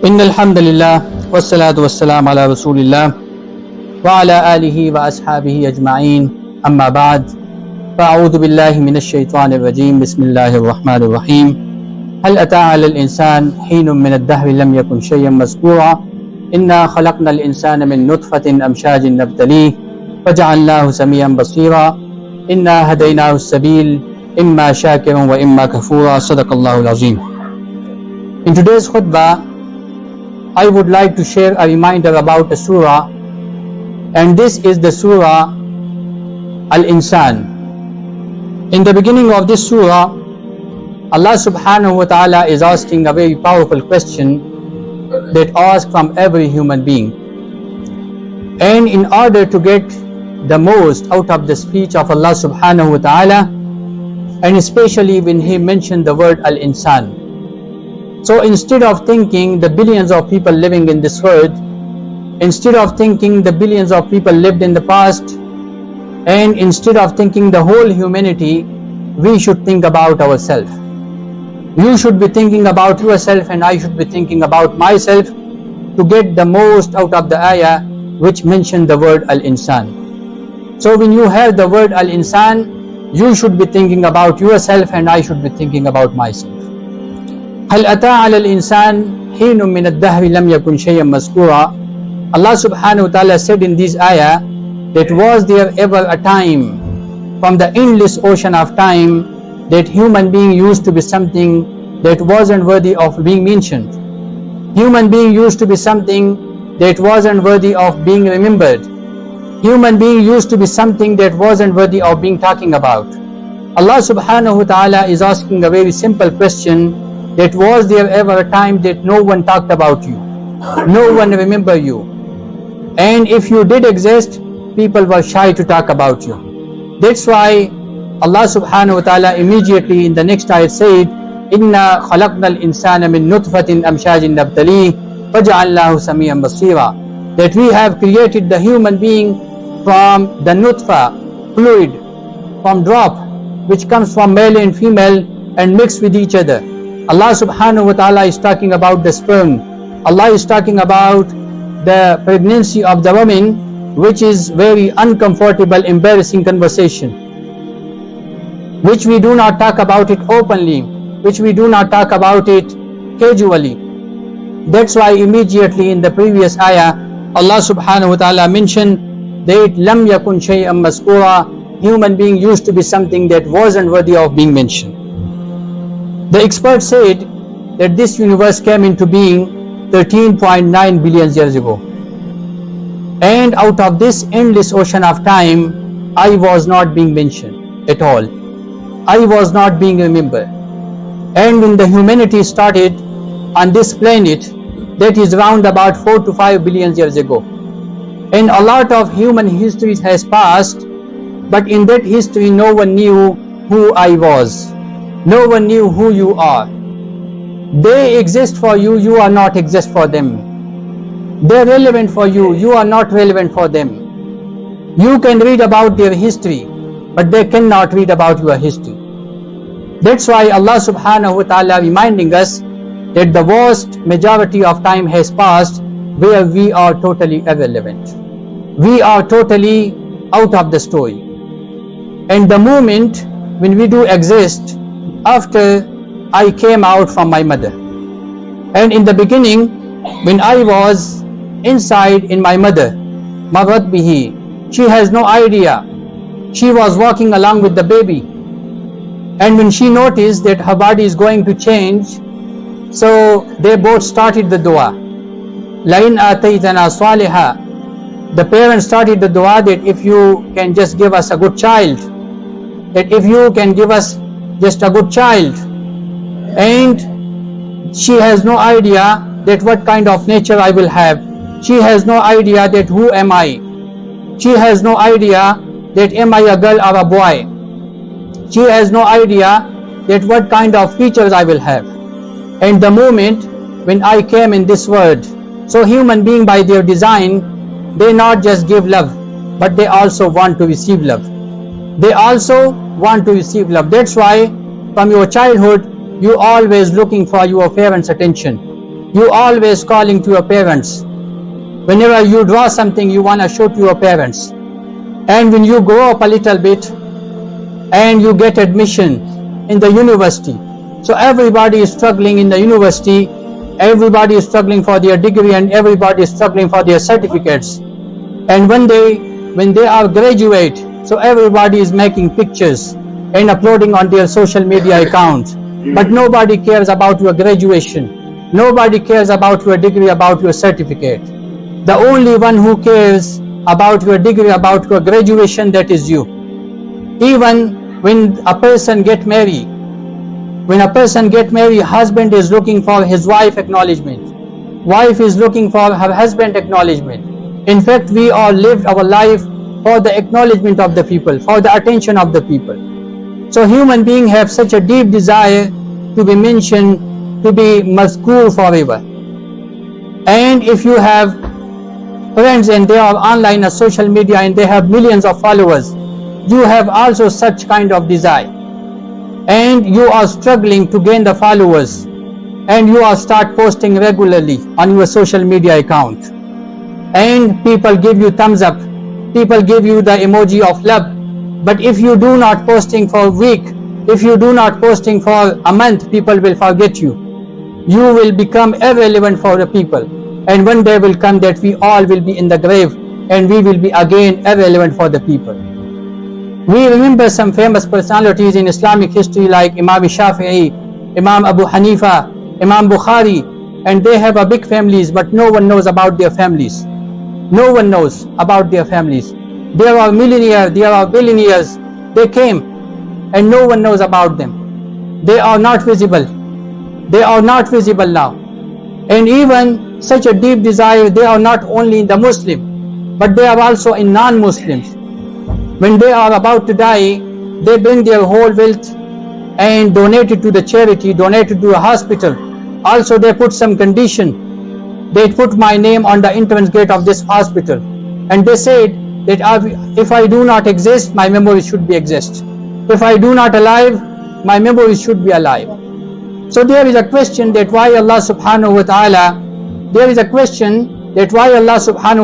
إن الحمد لله والصلاة والسلام على رسول الله وعلى آله وأصحابه أجمعين أما بعد فأعوذ بالله من الشيطان الرجيم بسم الله الرحمن الرحيم هل أتى على الإنسان حين من الدهر لم يكن شيئا مذكورا إنا خلقنا الإنسان من نطفة أمشاج نبتليه فجعلناه سميعا بصيرا إنا هديناه السبيل إما شاكرا وإما كفورا صدق الله العظيم. In today's khutbah, I would like to share a reminder about a surah, and this is the surah Al-Insan. In the beginning of this surah, Allah subhanahu wa ta'ala is asking a very powerful question that asks from every human being. And in order to get the most out of the speech of Allah subhanahu wa ta'ala, and especially when He mentioned the word Al-Insan. So instead of thinking the billions of people living in this world, instead of thinking the billions of people lived in the past, and instead of thinking the whole humanity, we should think about ourselves. You should be thinking about yourself and I should be thinking about myself to get the most out of the ayah which mentioned the word Al-Insan. So when you hear the word Al-Insan, you should be thinking about yourself and I should be thinking about myself. هل أتى على الإنسان حين من الدهر لم يكن شيئا مذكورا. Allah subhanahu wa ta'ala said in this ayah that was there ever a time from the endless ocean of time that human being used to be something that wasn't worthy of being mentioned. Human being used to be something that wasn't worthy of being remembered. Human being used to be something that wasn't worthy of being talking about. Allah subhanahu wa ta'ala is asking a very simple question, that was there ever a time that no one talked about you, no one remember you, and if you did exist, people were shy to talk about you. That's why Allah subhanahu wa ta'ala immediately in the next ayat said, Inna khalaqna al-insana min nutfatin amshajin nabtalih faja'alnahu samiyan basira, that we have created the human being from the nutfa fluid, from drop which comes from male and female and mixed with each other. Allah subhanahu wa ta'ala is talking about the sperm. Allah is talking about the pregnancy of the woman, which is very uncomfortable, embarrassing conversation, which we do not talk about it openly, which we do not talk about it casually. That's why immediately in the previous ayah, Allah subhanahu wa ta'ala mentioned that lam yakun shay'an mazkura, human being used to be something that wasn't worthy of being mentioned. The experts said that this universe came into being 13.9 billion years ago. And out of this endless ocean of time, I was not being mentioned at all. I was not being remembered. And when the humanity started on this planet, that is around about 4 to 5 billion years ago. And a lot of human history has passed, but in that history no one knew who I was. No one knew who you are. They exist for you, you are not exist for them. They're relevant for you, you are not relevant for them. You can read about their history, but they cannot read about your history. That's why Allah subhanahu wa ta'ala reminding us that the vast majority of time has passed where we are totally irrelevant. We are totally out of the story. And the moment when we do exist, after I came out from my mother. And in the beginning, when I was inside in my mother, Marat bihi, she has no idea. She was walking along with the baby. And when she noticed that her body is going to change, so they both started the dua. Lain ataytana saliha. The parents started the dua that if you can just give us a good child, that if you can give us just a good child. And she has no idea that what kind of nature I will have. She has no idea that who am I. She has no idea that am I a girl or a boy. She has no idea that what kind of features I will have. And the moment when I came in this world, so human being by their design, they not just give love, but they also want to receive love. They also want to receive love. That's why from your childhood you always looking for your parents' attention. You always calling to your parents. Whenever you draw something, you want to show to your parents. And when you grow up a little bit and you get admission in the university, so everybody is struggling in the university, everybody is struggling for their degree, and everybody is struggling for their certificates. And one day when they are graduate, so everybody is making pictures and uploading on their social media accounts, but nobody cares about your graduation, nobody cares about your degree, about your certificate. The only one who cares about your degree, about your graduation, that is you. Even when a person get married, husband is looking for his wife acknowledgement, wife is looking for her husband acknowledgement. In fact, we all lived our life for the acknowledgement of the people, for the attention of the people. So human beings have such a deep desire to be mentioned, to be mazkur forever. And if you have friends and they are online on social media and they have millions of followers, you have also such kind of desire. And you are struggling to gain the followers, and you are start posting regularly on your social media account. And people give you thumbs up, people give you the emoji of love. But if you do not posting for a week, if you do not posting for a month, people will forget you. You will become irrelevant for the people. And one day will come that we all will be in the grave and we will be again irrelevant for the people. We remember some famous personalities in Islamic history like Imam Shafi'i, Imam Abu Hanifa, Imam Bukhari, and they have a big families, but no one knows about their families. No one knows about their families. There are millionaires, there are billionaires, they came and no one knows about them. They are not visible. They are not visible now. And even such a deep desire, they are not only in the Muslim, but they are also in non-Muslims. When they are about to die, they bring their whole wealth and donate it to the charity, donate it to a hospital. Also they put some condition. They put my name on the entrance gate of this hospital. And they said that if I do not exist, my memory should be exist. If I do not alive, my memory should be alive. So there is a question that why Allah subhanahu wa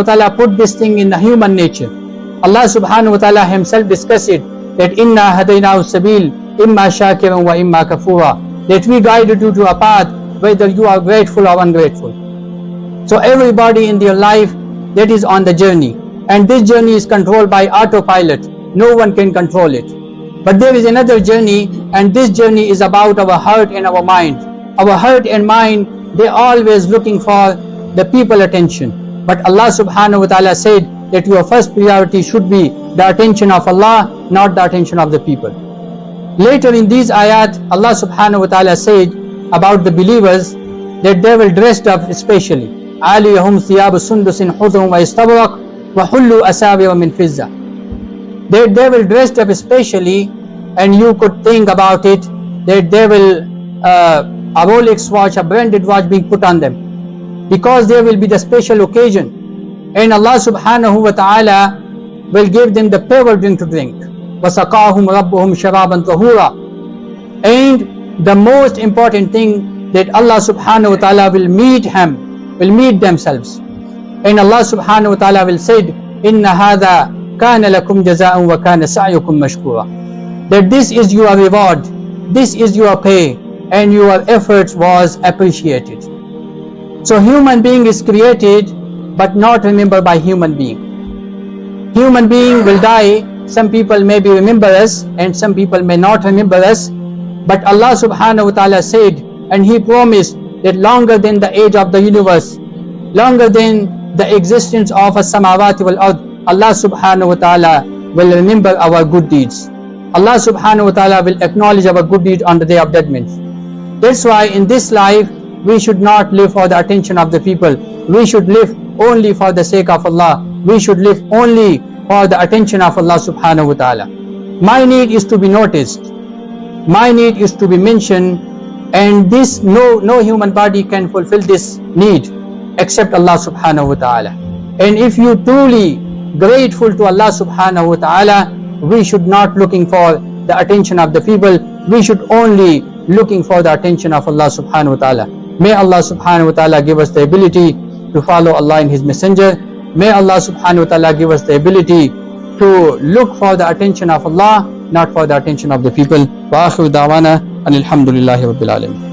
ta'ala, put this thing in the human nature. Allah subhanahu wa ta'ala himself discussed it, that inna hadaynahu sabil imma shakiran wa imma kafura, that we guided you to a path whether you are grateful or ungrateful. So everybody in their life that is on the journey, and this journey is controlled by autopilot. No one can control it. But there is another journey, and this journey is about our heart and our mind. Our heart and mind, they always looking for the people attention. But Allah subhanahu wa ta'ala said that your first priority should be the attention of Allah, not the attention of the people. Later in these ayat, Allah subhanahu wa ta'ala said about the believers that they will dressed up especially. عَالِيَهُمْ ثِيَابُ سُنْدُسٍ حُضْرٌ وَإِسْتَبْرَقٍ وَحُلُّوا أَسَاوِرَ مِنْ فِضَّةٍ. They will dressed up especially, and you could think about it, that they will a Rolex watch, a branded watch being put on them, because there will be the special occasion. And Allah subhanahu wa ta'ala will give them the pure drink to drink. وَسَقَاهُمْ رَبُّهُمْ شَرَابًا طَهُورًا. And the most important thing, that Allah subhanahu wa ta'ala will meet themselves. And Allah subhanahu wa ta'ala will say, إِنَّ هَذَا كَانَ لَكُمْ جَزَاءٌ وَكَانَ سَعْيُكُمْ مَشْكُورًا. That this is your reward, this is your pay, and your efforts was appreciated. So human being is created but not remembered by human being. Human being will die. Some people may be remember us and some people may not remember us. But Allah subhanahu wa ta'ala said, and He promised that longer than the age of the universe, longer than the existence of a samawati wal ard, Allah subhanahu wa ta'ala will remember our good deeds. Allah subhanahu wa ta'ala will acknowledge our good deeds on the day of judgment. That's why in this life we should not live for the attention of the people. We should live only for the sake of Allah. We should live only for the attention of Allah subhanahu wa ta'ala. My need is to be noticed. My need is to be mentioned, and this no human body can fulfill this need except Allah subhanahu wa ta'ala. And if you truly grateful to Allah subhanahu wa ta'ala, we should not looking for the attention of the people. We should only looking for the attention of Allah subhanahu wa ta'ala. May Allah subhanahu wa ta'ala give us the ability to follow Allah and His Messenger. May Allah subhanahu wa ta'ala give us the ability to look for the attention of Allah, not for the attention of the people. Wa akhiru da'wana and alhamdulillahi rabbil alamin.